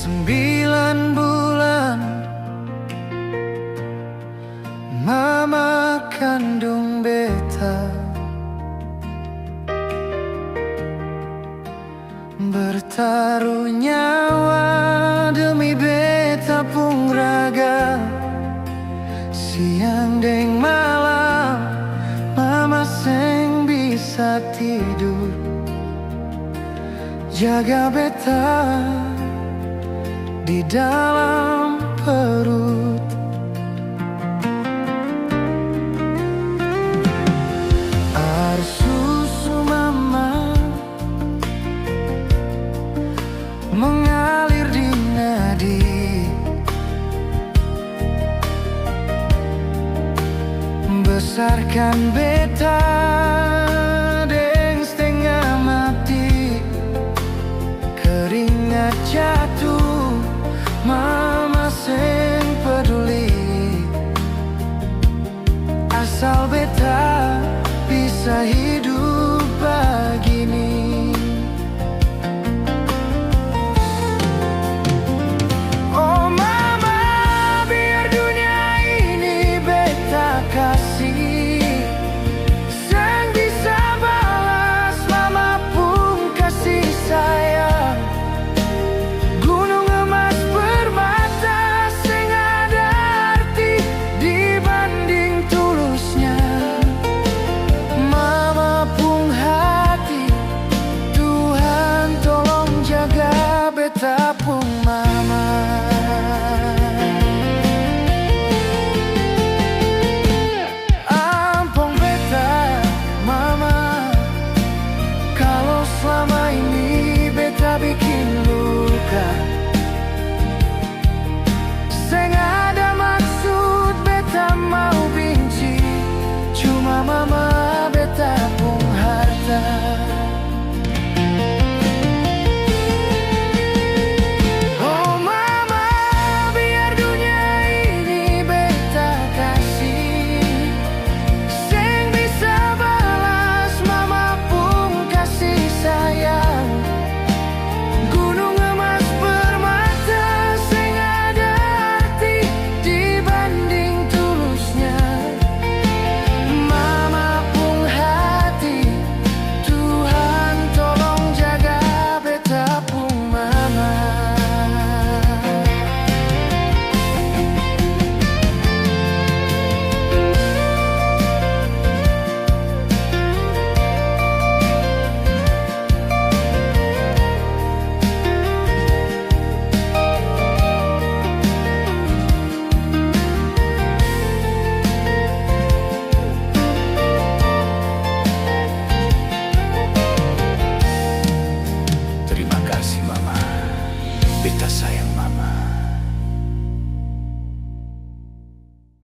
9 bulan mama kandung beta, bertaruh nyawa demi beta pung raga. Siang deng malam mama seng bisa tidur, jaga beta di dalam perut. Air susu mama mengalir di nadi, besarkan beta deng setengah mati. Keringat jatuh mama seng peduli, asal beta bisa hidup begini. Oh mama, biar dunia ini beta kasih, seng bisa balas mama pun kasih sayang. Gunung emas permata seng ada arti dibanding tulusnya mama pun hati. Tuhan tolong jaga beta pun